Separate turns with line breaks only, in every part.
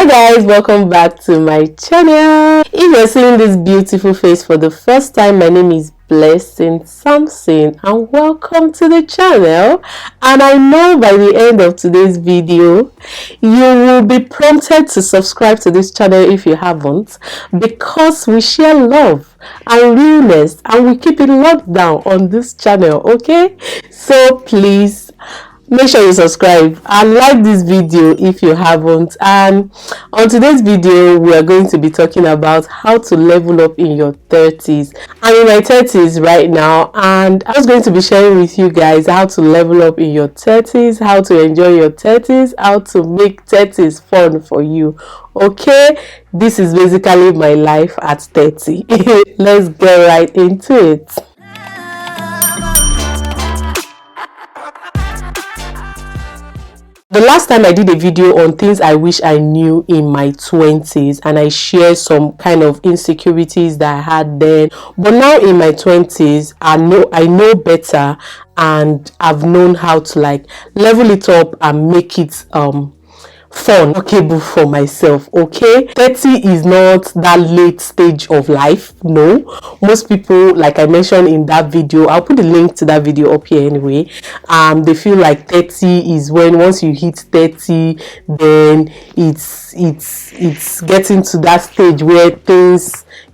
Hi guys, welcome back to my channel. If you're seeing this beautiful face for the first time, my name is Blessing Samson and welcome to the channel. And I know by the end of today's video you will be prompted to subscribe to this channel if you haven't, because we share love and realness and we keep it locked down on this channel. Okay, so please make sure you subscribe and like this video if you haven't. And on today's video we are going to be talking about how to level up in your 30s. I'm in my 30s right now, and I'm just going to be sharing with you guys how to level up in your 30s, how to enjoy your 30s, how to make 30s fun for you. Okay, this is basically my life at 30. Let's get right into it. The last time I did a video on things I wish I knew in my 20s, and I shared some kind of insecurities that I had then. But now in my 20s, I know better, and I've known how to like level it up and make it fun, workable for myself. Okay, 30 is not that late stage of life. No, most people, like I mentioned in that video, I'll put the link to that video up here anyway, they feel like 30 is when once you hit 30 then it's getting to that stage where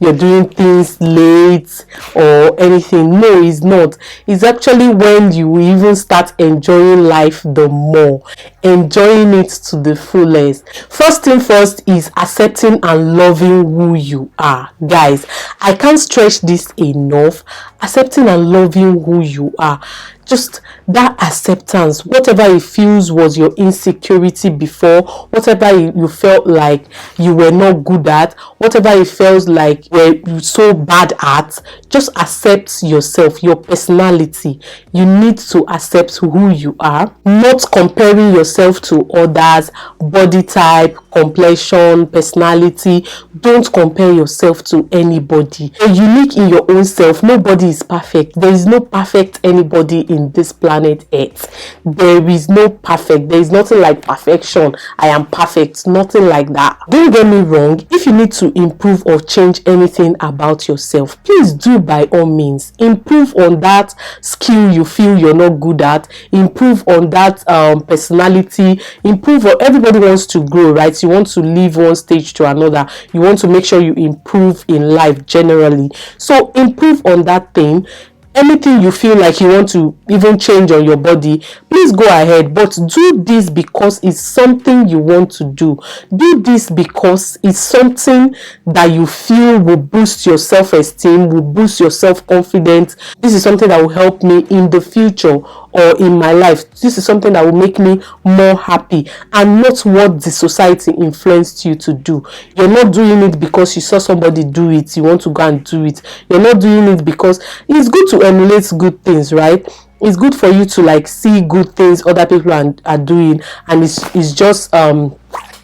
you're doing things late or anything. No, it's not. It's actually when you even start enjoying life the more, enjoying it to the fullest. First thing first is accepting and loving who you are. Guys, I can't stretch this enough. Accepting and loving who you are. Just that acceptance, whatever it feels was your insecurity before, whatever you felt like you were not good at, whatever it feels like you're so bad at, just accept yourself, your personality. You need to accept who you are, not comparing yourself to others, body type, complexion, personality. Don't compare yourself to anybody. You're unique in your own self. Nobody is perfect. There is no perfect anybody in this planet Earth. There is no perfect. There is nothing like perfection. I am perfect. Nothing like that. Don't get me wrong. If you need to improve or change anything about yourself, please do by all means. Improve on that skill you feel you're not good at. Improve on that personality. Improve on, everybody wants to grow, right? You want to leave one stage to another. You want to make sure you improve in life generally. So improve on that thing. Anything you feel like you want to even change on your body, please go ahead, but do this because it's something you want to do. Do this because it's something that you feel will boost your self-esteem, will boost your self-confidence. This is something that will help me in the future or in my life. This is something that will make me more happy, and not what the society influenced you to do. You're not doing it because you saw somebody do it, you want to go and do it. You're not doing it because it's good to emulate good things, right? It's good for you to like see good things other people are doing, and it's just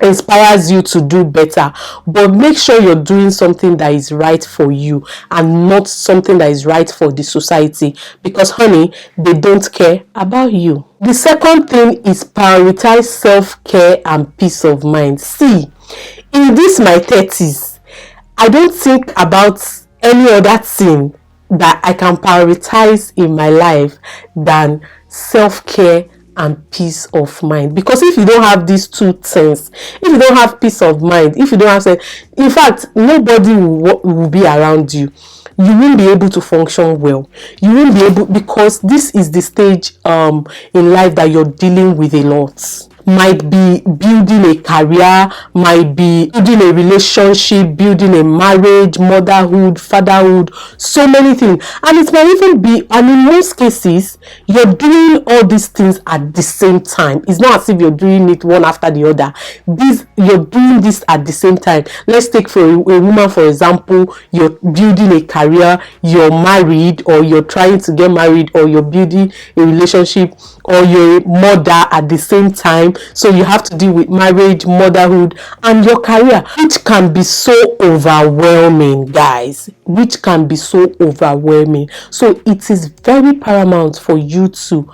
inspires you to do better. But make sure you're doing something that is right for you and not something that is right for the society, because honey, they don't care about you. The second thing is prioritize self-care and peace of mind. See, in this my 30s, I don't think about any other thing that I can prioritize in my life than self-care and peace of mind. Because if you don't have these two things, if you don't have peace of mind, if you don't have, in fact, nobody will be around you. You won't be able to function well. You won't be able, because this is the stage in life that you're dealing with a lot. Might be building a career, might be building a relationship, building a marriage, motherhood, fatherhood, so many things. And it might even be, and in most cases, you're doing all these things at the same time. It's not as if you're doing it one after the other. You're doing this at the same time. Let's take for a woman, for example, you're building a career, you're married, or you're trying to get married, or you're building a relationship, or you're a mother at the same time. So you have to deal with marriage, motherhood, and your career, which can be so overwhelming, guys, which can be so overwhelming. So it is very paramount for you to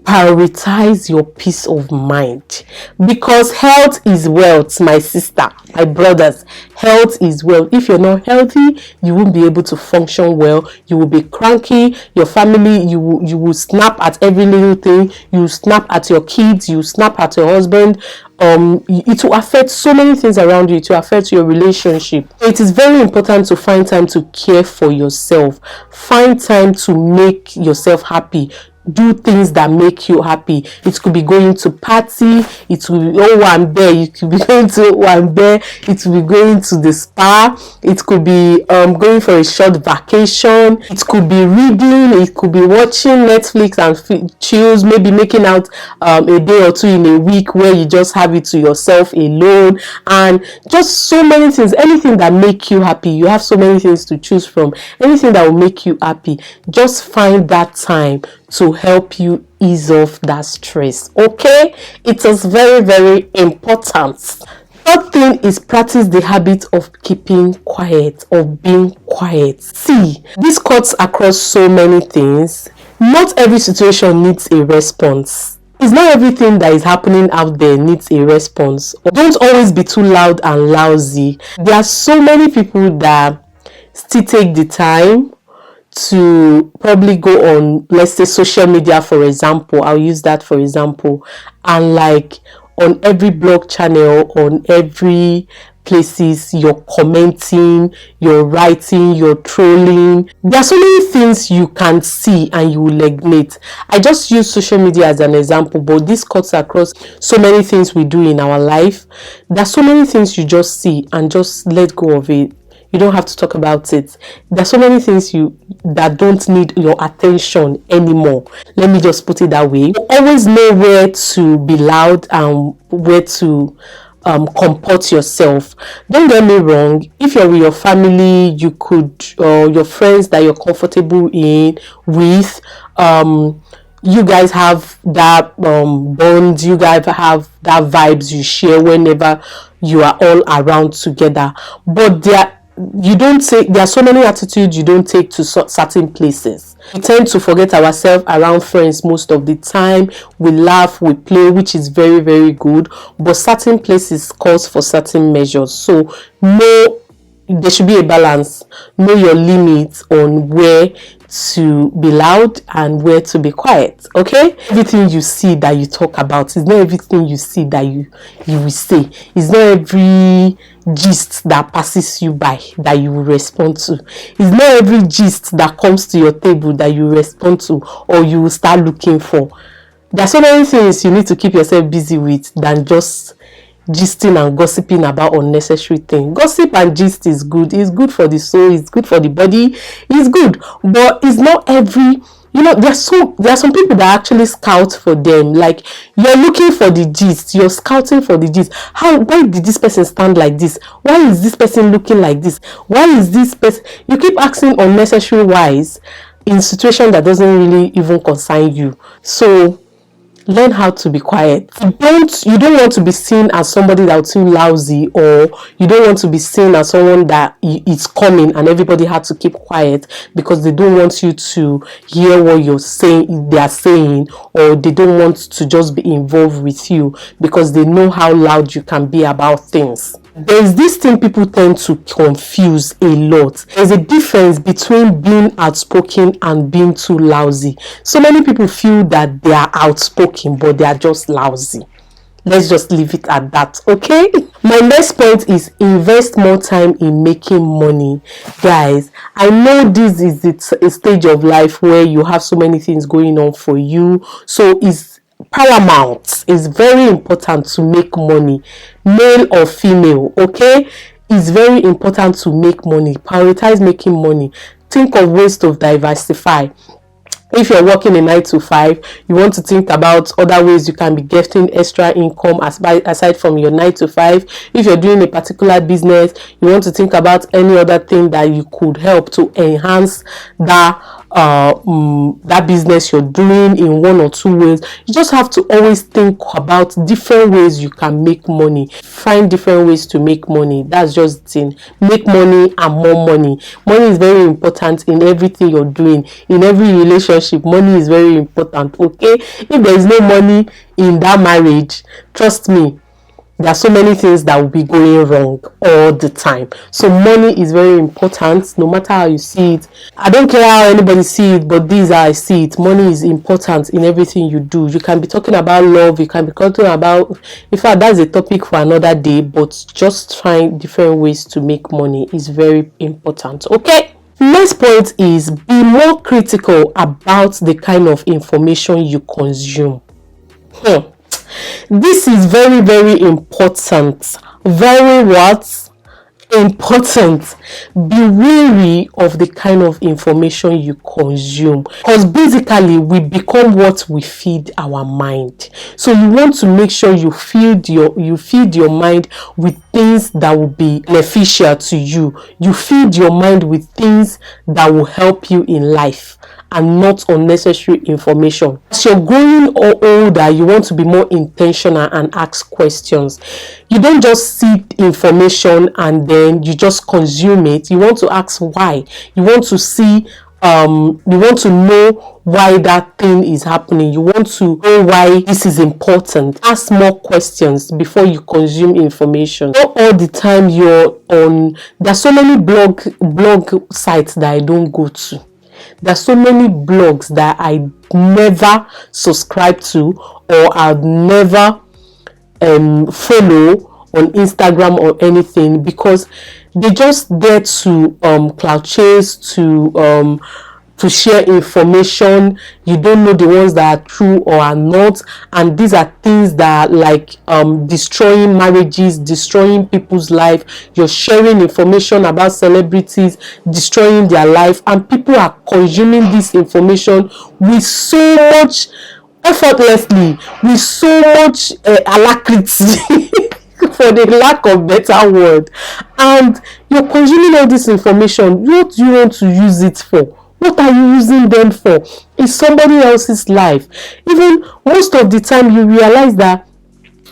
prioritize your peace of mind, because health is wealth, my sister, my brothers. Health is wealth. If you're not healthy, you won't be able to function well. You will be cranky. Your family, you will snap at every little thing. You will snap at your kids. You will snap at your husband. It will affect so many things around you. It will affect your relationship. It is very important to find time to care for yourself. Find time to make yourself happy. Do things that make you happy. It could be going to party, it could be Owambe, you could be going to Owambe, it could be going to the spa, it could be going for a short vacation, it could be reading, it could be watching Netflix and chills, maybe making out a day or two in a week where you just have it to yourself alone, and just so many things. Anything that make you happy. You have so many things to choose from. Anything that will make you happy, just find that time to help you ease off that stress. Okay, it is very, very important. Third thing is practice the habit of keeping quiet, of being quiet. See, this cuts across so many things. Not every situation needs a response. It's not everything that is happening out there needs a response. Don't always be too loud and lousy. There are so many people that still take the time to probably go on, let's say, social media, for example. I'll use that for example, and like on every blog channel, on every places, you're commenting, you're writing, you're trolling. There are so many things you can see and you will neglect. I just use social media as an example, but this cuts across so many things we do in our life. There's so many things you just see and just let go of it. You don't have to talk about it. There's so many things that don't need your attention anymore. Let me just put it that way. You always know where to be loud and where to comport yourself. Don't get me wrong. If you're with your family, you could, or your friends that you're comfortable with, you guys have that bond. You guys have that vibes you share whenever you are all around together. But there are so many attitudes you don't take to certain places. We tend to forget ourselves around friends most of the time. We laugh, we play, which is very, very good, but certain places calls for certain measures. So there should be a balance. Know your limits on where to be loud and where to be quiet. Okay, everything you see that you talk about is not everything you see that you will say. It's not every gist that passes you by that you will respond to. It's not every gist that comes to your table that you respond to or you will start looking for. There are so many things you need to keep yourself busy with than just gisting and gossiping about unnecessary things. Gossip and gist is good. It's good for the soul. It's good for the body. It's good, but it's not every. There are some people that actually scout for them. Like, you're looking for the gist, you're scouting for the gist. Why did this person stand like this? Why is this person looking like this? Why is this person? You keep asking unnecessary whys in situation that doesn't really even concern you. So learn how to be quiet. You don't want to be seen as somebody that's too lousy, or you don't want to be seen as someone that is coming and everybody had to keep quiet because they don't want you to hear what they are saying, or they don't want to just be involved with you because they know how loud you can be about things. There's this thing people tend to confuse a lot. There's a difference between being outspoken and being too lousy. So many people feel that they are outspoken, but they are just lousy. Let's just leave it at that, okay? My next point is invest more time in making money. Guys, I know this is a stage of life where you have so many things going on for you. So it's paramount. It's very important to make money, male or female. Okay, it's very important to make money. Prioritize making money. Think of ways to diversify. If you're working a 9 to 5, you want to think about other ways you can be getting extra income aside from your 9 to 5. If you're doing a particular business, you want to think about any other thing that you could help to enhance that that business you're doing in one or two ways. You just have to always think about different ways you can make money. Find different ways to make money. That's just the thing. Make money and more money. Money is very important in everything you're doing. In every relationship, money is very important. Okay, if there is no money in that marriage, trust me, there are so many things that will be going wrong all the time. So money is very important, no matter how you see it. I don't care how anybody see it, but this is how I see it. Money is important in everything you do. You can be talking about love, you can be talking about, in fact, that's a topic for another day, but just find different ways to make money is very important. Okay, next point is be more critical about the kind of information you consume. This is very, very important. Very what? Important. Be wary of the kind of information you consume, because basically we become what we feed our mind. So you want to make sure you feed your mind with things that will be beneficial to you. You feed your mind with things that will help you in life, and not unnecessary information. As you're growing older, you want to be more intentional and ask questions. You don't just see information and then you just consume it. You want to ask why. You want to see, you want to know why that thing is happening. You want to know why this is important. Ask more questions before you consume information. Not all the time you're on. There's so many blog sites that I don't go to. There's so many blogs that I never subscribe to, or I'd never follow on Instagram or anything, because they just there to cloud chase, to share information. You don't know the ones that are true or are not, and these are things that are like destroying marriages, destroying people's life. You're sharing information about celebrities, destroying their life, and people are consuming this information with so much effortlessly, with so much alacrity for the lack of better word. And you're consuming all this information. What do you want to use it for? What are you using them for? It's somebody else's life. Even most of the time you realize that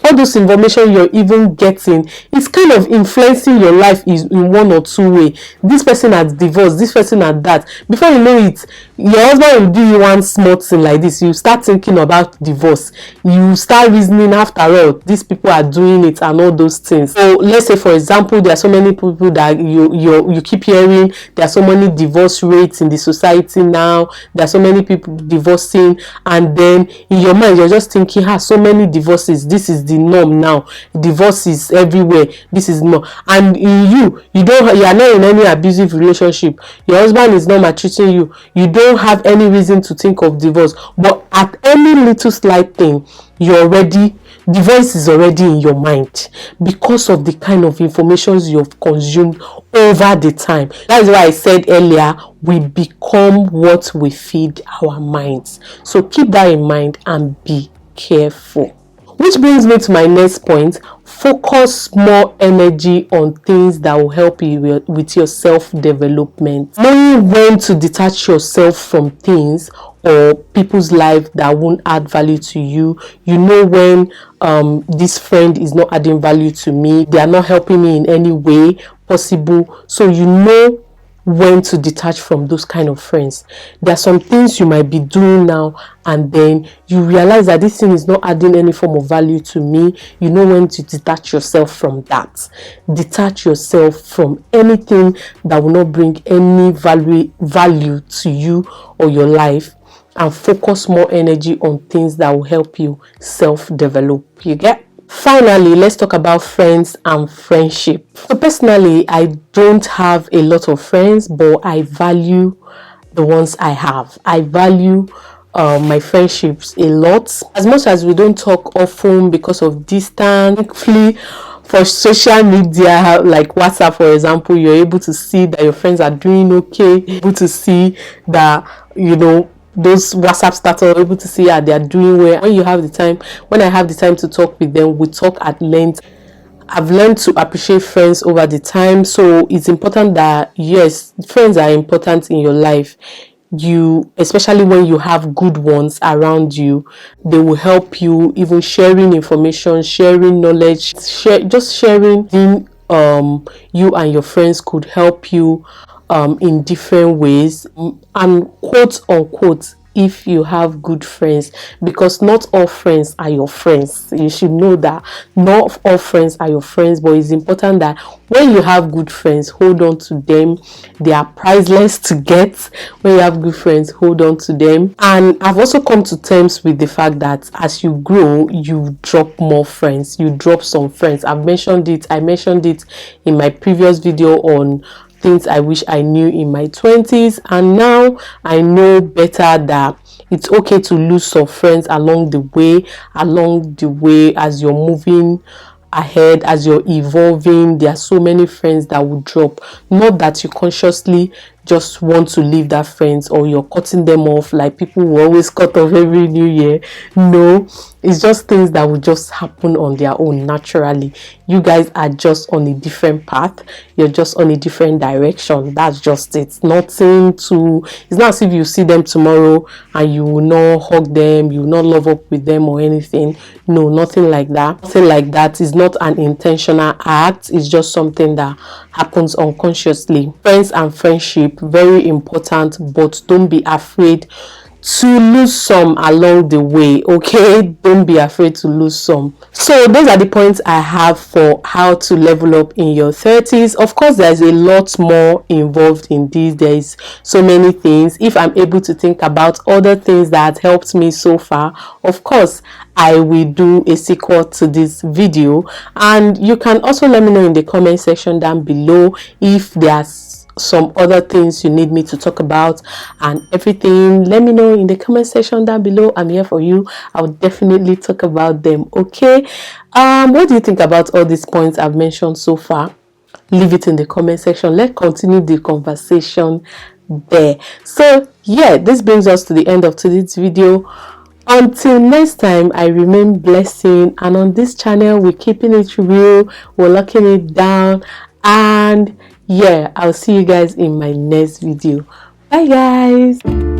all those information you're even getting is kind of influencing your life is in one or two way. This person has divorced, this person had that. Before you know it, your husband will do you one small thing like this. You start thinking about divorce. You start reasoning, after all, these people are doing it and all those things. So let's say, for example, there are so many people that you keep hearing, there are so many divorce rates in the society now. There are so many people divorcing, and then in your mind you're just thinking, so many divorces, this is the norm now. Divorce is everywhere. This is norm. And in you are not in any abusive relationship. Your husband is not maltreating you. You don't have any reason to think of divorce. But at any little slight thing, divorce is already in your mind, because of the kind of information you've consumed over the time. That's why I said earlier, we become what we feed our minds. So keep that in mind and be careful. Which brings me to my next point. Focus more energy on things that will help you with your self-development. Knowing when to detach yourself from things or people's life that won't add value to you. You know when this friend is not adding value to me. They are not helping me in any way possible. So you know when to detach from those kind of friends. There are some things you might be doing now, and then you realize that this thing is not adding any form of value to me. You know when to detach yourself from that. Detach yourself from anything that will not bring any value to you or your life, and focus more energy on things that will help you self-develop. You get? Finally, let's talk about friends and friendship. So personally, I don't have a lot of friends, but I value the ones I have. I value my friendships a lot. As much as we don't talk often because of distance, thankfully, for social media like WhatsApp, for example, you're able to see that your friends are doing okay, able to see that, those WhatsApp status, able to see how they are doing well. When I have the time to talk with them, we talk at length. I've learned to appreciate friends over the time. So it's important that, yes, friends are important in your life. you, especially when you have good ones around you, they will help you, even sharing information, sharing knowledge, just sharing in you and your friends could help you in different ways. And quote unquote, if you have good friends, because not all friends are your friends. You should know that not all friends are your friends, but it's important that when you have good friends, hold on to them. They are priceless to get. When you have good friends, hold on to them. And I've also come to terms with the fact that as you grow, you drop more friends. You drop some friends. I mentioned it in my previous video on things I wish I knew in my 20s, and now I know better that it's okay to lose some friends along the way as you're moving ahead, as you're evolving. There are so many friends that will drop, not that you consciously just want to leave that friends or you're cutting them off like people will always cut off every new year. No, it's just things that will just happen on their own naturally. You guys are just on a different path, you're just on a different direction. That's just it. It's not as if you see them tomorrow and you will not hug them, you will not love up with them or anything. No, nothing like that. Is not an intentional act. It's just something that happens unconsciously. Friends and friendship, very important, but don't be afraid to lose some along the way. Okay, don't be afraid to lose some. So those are the points I have for how to level up in your 30s. Of course, there's a lot more involved in these days, so many things. If I'm able to think about other things that helped me so far, of course I will do a sequel to this video. And you can also let me know in the comment section down below if there's some other things you need me to talk about and everything. Let me know in the comment section down below. I'm here for you. I'll definitely talk about them. Okay, what do you think about all these points I've mentioned so far? Leave it in the comment section. Let's continue the conversation there. So yeah, this brings us to the end of today's video. Until next time, I remain blessing, and on this channel we're keeping it real, we're locking it down, and yeah, I'll see you guys in my next video. Bye guys.